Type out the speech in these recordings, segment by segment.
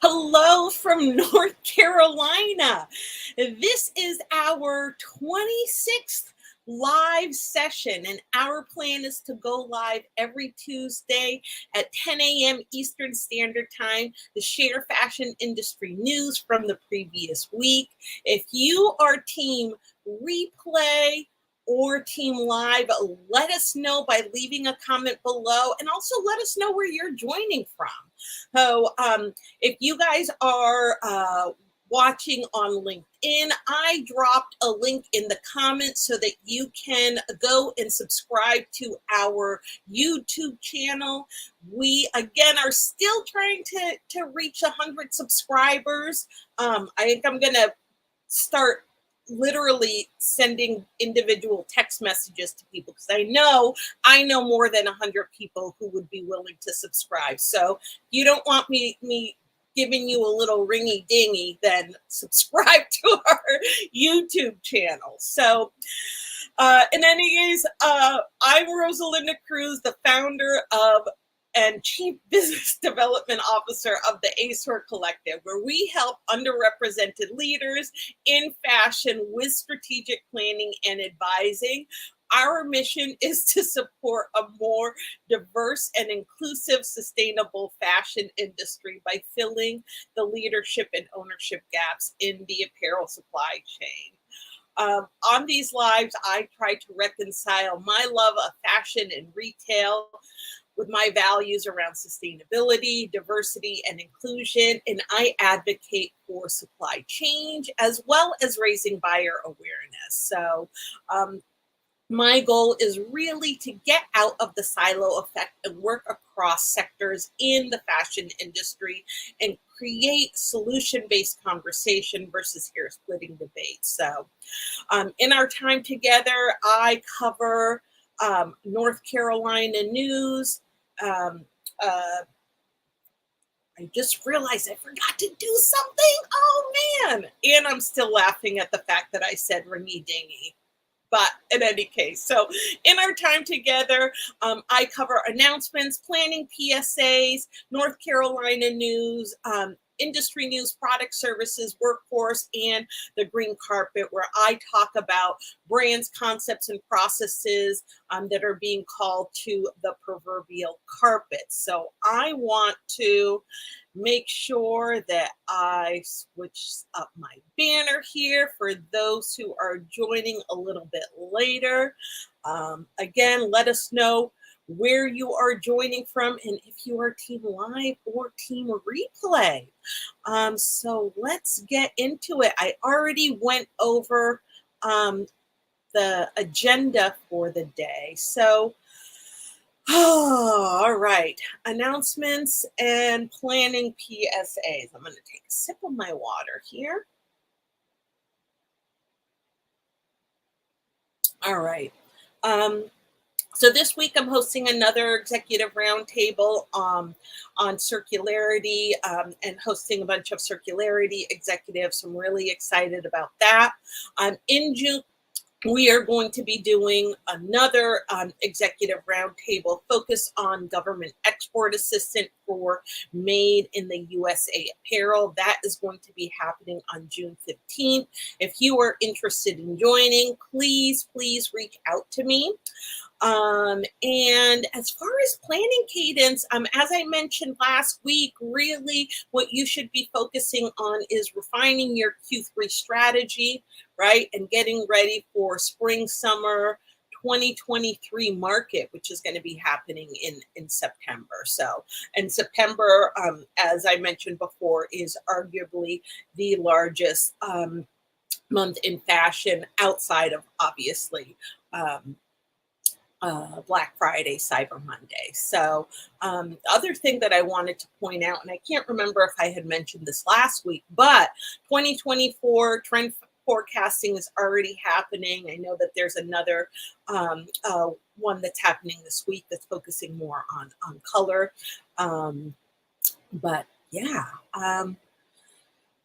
Hello from North Carolina. This is our 26th live session, and our plan is to go live every Tuesday at 10 a.m. Eastern Standard Time to share fashion industry news from the previous week. If you are team replay or team live, let us know by leaving a comment below, and also let us know where you're joining from. So if you guys are watching on LinkedIn, I dropped a link in the comments so that you can go and subscribe to our YouTube channel. We, again, are still trying to reach 100 subscribers. I think I'm going to start literally sending individual text messages to people because I know more than 100 people who would be willing to subscribe. So you don't want me giving you a little ringy dingy, then subscribe to our YouTube channel. So in any case, I'm Rosalinda Cruz, the founder of and Chief Business Development Officer of the ACER Collective, where we help underrepresented leaders in fashion with strategic planning and advising. Our mission is to support a more diverse and inclusive, sustainable fashion industry by filling the leadership and ownership gaps in the apparel supply chain. On these lives, I try to reconcile my love of fashion and retail with my values around sustainability, diversity, and inclusion, and I advocate for supply change as well as raising buyer awareness. So my goal is really to get out of the silo effect and work across sectors in the fashion industry and create solution-based conversation versus hair-splitting debate. So in our time together, I cover North Carolina news. I just realized I forgot to do something. Oh man. And I'm still laughing at the fact that I said ringy dingy. But in any case, so in our time together, I cover announcements, planning PSAs, North Carolina news, industry news, product services, workforce, and the green carpet, where I talk about brands, concepts, and processes that are being called to the proverbial carpet. So I want to make sure that I switch up my banner here for those who are joining a little bit later. Again, let us know where you are joining from and if you are team live or team replay. So let's get into it. I already went over the agenda for the day. So all right, announcements and planning PSAs. I'm going to take a sip of my water here. All right. So this week I'm hosting another executive roundtable on circularity and hosting a bunch of circularity executives. I'm really excited about that. In June, we are going to be doing another executive roundtable focused on government export assistance for made in the USA apparel. That is going to be happening on June 15th. If you are interested in joining, please reach out to me. And as far as planning cadence, as I mentioned last week, really what you should be focusing on is refining your Q3 strategy, right? And getting ready for spring, summer 2023 market, which is going to be happening in September. So, and September, as I mentioned before, is arguably the largest month in fashion outside of, obviously, Black Friday, Cyber Monday. So other thing that I wanted to point out, and I can't remember if I had mentioned this last week, but 2024 trend forecasting is already happening. I know that there's another one that's happening this week that's focusing more on color. But yeah.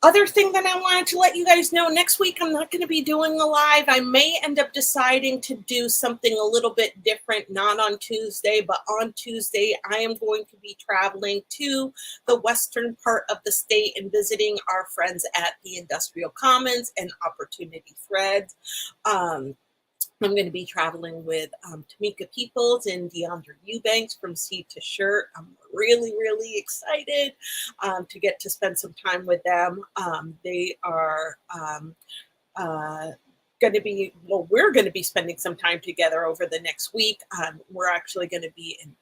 Other thing that I wanted to let you guys know, next week I'm not going to be doing a live. I may end up deciding to do something a little bit different, not on Tuesday, but on Tuesday I am going to be traveling to the western part of the state and visiting our friends at the Industrial Commons and Opportunity Threads. I'm going to be traveling with Tamika Peoples and DeAndre Eubanks from Seed to Shirt. I'm really, really excited to get to spend some time with them. They are going to be, well, we're going to be spending some time together over the next week. We're actually going to be in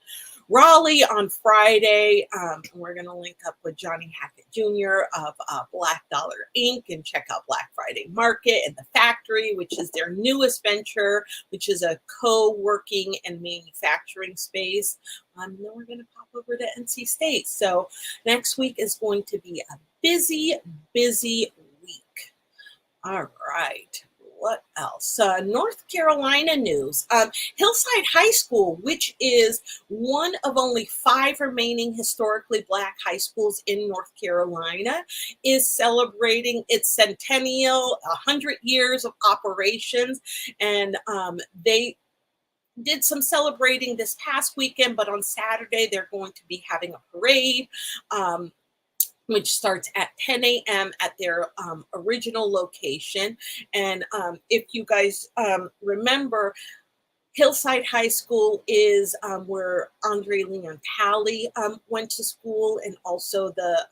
Raleigh on Friday. We're going to link up with Johnny Hackett Jr. of Black Dollar Inc. and check out Black Friday Market and the Factory, which is their newest venture, which is a co-working and manufacturing space. Then we're going to pop over to NC State. So next week is going to be a busy, busy week. All right. What else? North Carolina news. Hillside High School, which is one of only 5 remaining historically Black high schools in North Carolina, is celebrating its centennial, 100 years of operations. And they did some celebrating this past weekend, but on Saturday they're going to be having a parade. Which starts at 10 a.m. at their original location. And if you guys remember, Hillside High School is where Andre Leon Talley went to school, and also the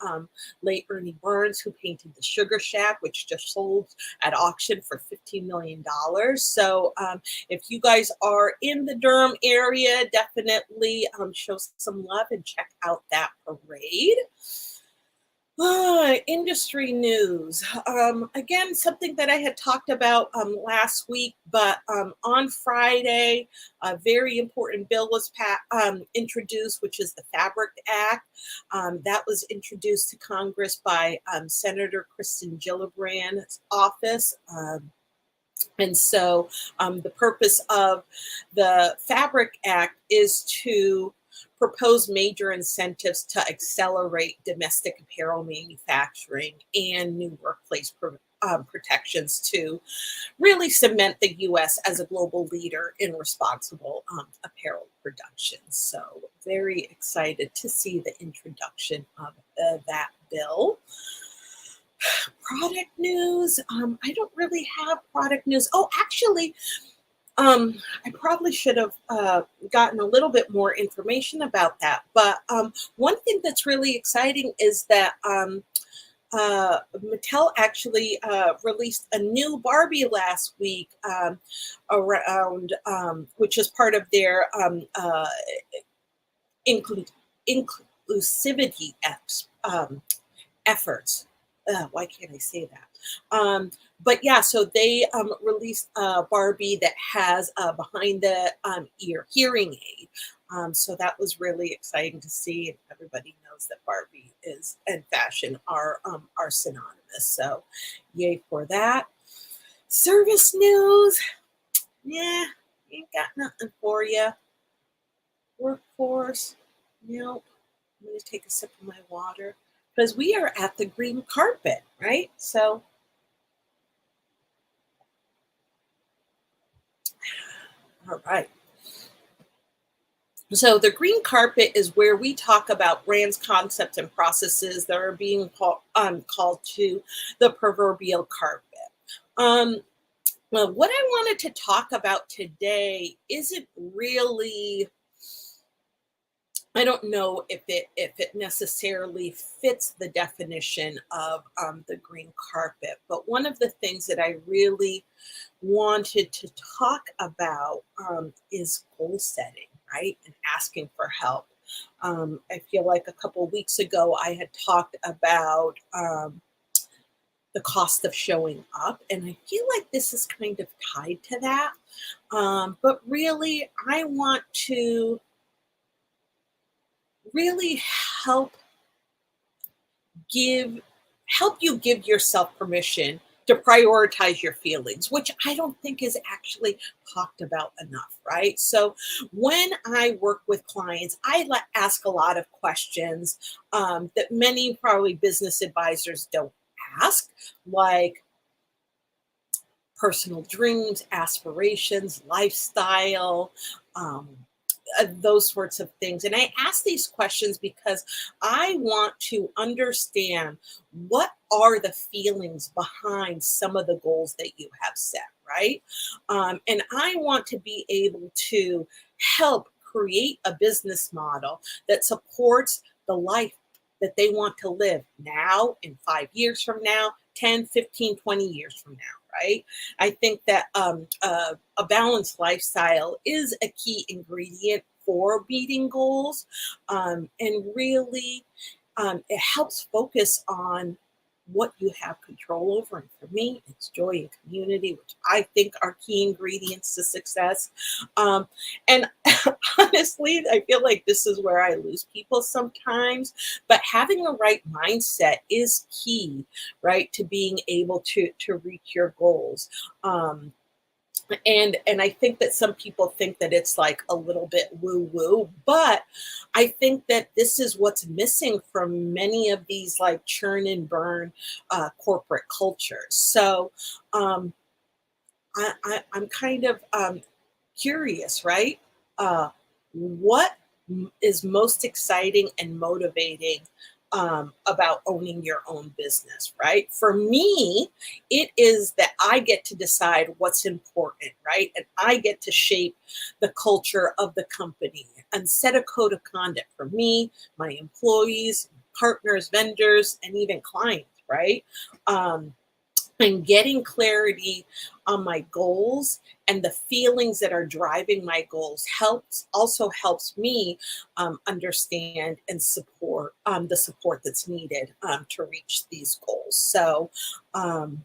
late Ernie Burns, who painted the Sugar Shack, which just sold at auction for $15 million. So if you guys are in the Durham area, definitely show some love and check out that parade. Industry news. Again, something that I had talked about last week, but on Friday, a very important bill was introduced, which is the Fabric Act. That was introduced to Congress by Senator Kristen Gillibrand's office. And so the purpose of the Fabric Act is to propose major incentives to accelerate domestic apparel manufacturing and new workplace protections to really cement the U.S. as a global leader in responsible apparel production. So very excited to see the introduction of that bill. Product news. I don't really have product news. Oh, actually, I probably should have gotten a little bit more information about that. But one thing that's really exciting is that Mattel actually released a new Barbie last week around, which is part of their inclusivity efforts. Why can't I say that? But yeah, so they released a Barbie that has a behind the ear hearing aid. So that was really exciting to see. And everybody knows that Barbie is and fashion are synonymous. So yay for that. Service news. Yeah, ain't got nothing for you. Workforce. Nope. I'm going to take a sip of my water because we are at the green carpet, right? So all right. So the green carpet is where we talk about brands, concepts, and processes that are being called to the proverbial carpet. Well, what I wanted to talk about today isn't really, I don't know if it necessarily fits the definition of the green carpet, but one of the things that I really wanted to talk about is goal setting, right? And asking for help. I feel like a couple of weeks ago, I had talked about the cost of showing up, and I feel like this is kind of tied to that. But really, I want to really help you give yourself permission to prioritize your feelings, which I don't think is actually talked about enough, right? So when I work with clients, I ask a lot of questions that many probably business advisors don't ask, like personal dreams, aspirations, lifestyle, um, those sorts of things. And I ask these questions because I want to understand what are the feelings behind some of the goals that you have set, right? And I want to be able to help create a business model that supports the life that they want to live now, in 5 years from now, 10, 15, 20 years from now, right? I think that a balanced lifestyle is a key ingredient for meeting goals. And really, it helps focus on what you have control over. And for me, it's joy and community, which I think are key ingredients to success. And honestly, I feel like this is where I lose people sometimes. But having a right mindset is key, right, to being able to reach your goals. And I think that some people think that it's like a little bit woo woo, but I think that this is what's missing from many of these like churn and burn corporate cultures. So um, I'm kind of curious, right? What is most exciting and motivating about owning your own business, right? For me, it is that I get to decide what's important, right? And I get to shape the culture of the company and set a code of conduct for me, my employees, partners, vendors, and even clients, right? Um, and getting clarity on my goals and the feelings that are driving my goals helps me understand and support the support that's needed to reach these goals. So um,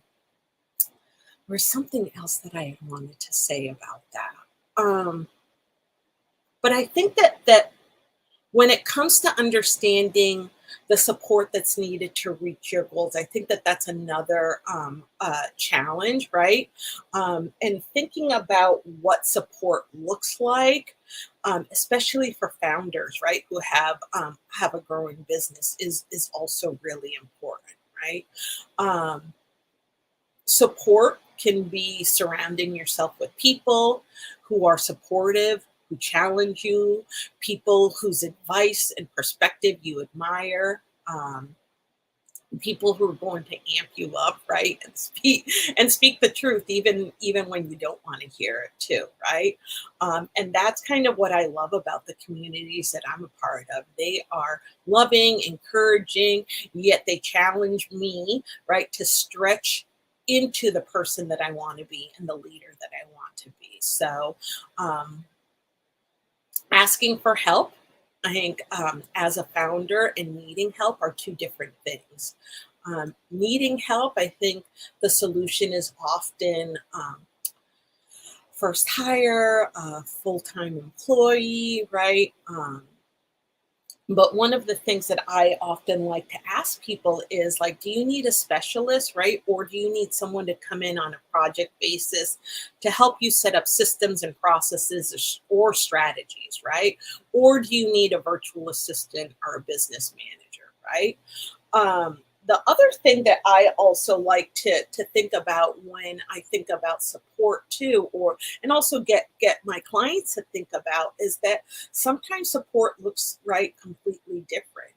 there's something else that I wanted to say about that. But I think that when it comes to understanding the support that's needed to reach your goals, I think that that's another challenge, right? And thinking about what support looks like, especially for founders, right, who have a growing business, is also really important, right? Um, Support can be surrounding yourself with people who are supportive, who challenge you, people whose advice and perspective you admire, people who are going to amp you up, right, and speak the truth, even when you don't want to hear it too, right? And that's kind of what I love about the communities that I'm a part of. They are loving, encouraging, yet they challenge me, right, to stretch into the person that I want to be and the leader that I want to be. So um, asking for help, I think, as a founder and needing help are two different things. Needing help, I think the solution is often first hire, full time employee, right? But one of the things that I often like to ask people is like, do you need a specialist, right? Or do you need someone to come in on a project basis to help you set up systems and processes or strategies, right? Or do you need a virtual assistant or a business manager, right? The other thing that I also like to think about when I think about support too, or and also get my clients to think about, is that sometimes support looks right completely different.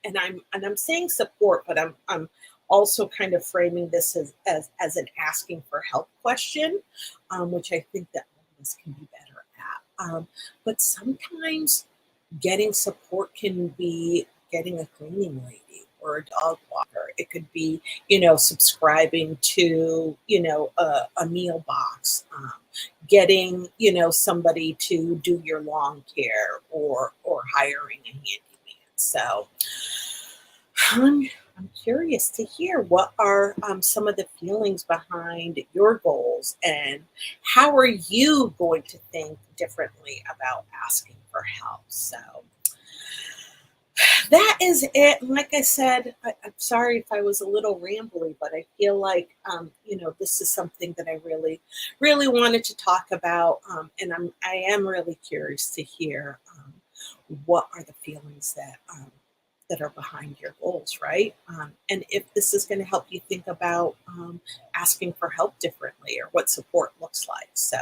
And I'm saying support, but I'm also kind of framing this as an asking for help question, which I think that all of us can be better at. But sometimes getting support can be getting a cleaning lady or a dog walker. It could be, subscribing to, a meal box, getting, somebody to do your lawn care or hiring a handyman. So I'm curious to hear what are some of the feelings behind your goals and how are you going to think differently about asking for help. So that is it. And like I said, I'm sorry if I was a little rambly, but I feel like, this is something that I really, really wanted to talk about. And I am really curious to hear what are the feelings that that are behind your goals, right? And if this is going to help you think about asking for help differently or what support looks like. So,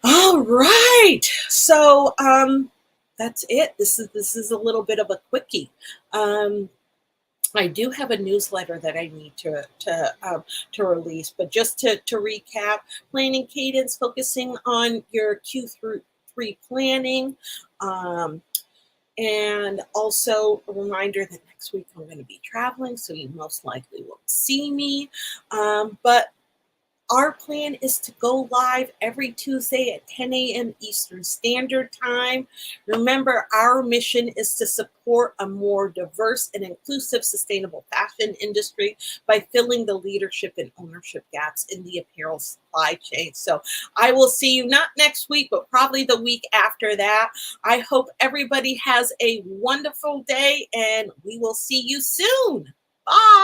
all right. So that's it. This is a little bit of a quickie. I do have a newsletter that I need to release, but just to recap, planning cadence, focusing on your Q through 3 planning, and also a reminder that next week I'm going to be traveling, so you most likely won't see me. But our plan is to go live every Tuesday at 10 a.m. Eastern Standard Time. Remember, our mission is to support a more diverse and inclusive sustainable fashion industry by filling the leadership and ownership gaps in the apparel supply chain. So I will see you not next week, but probably the week after that. I hope everybody has a wonderful day, and we will see you soon. Bye.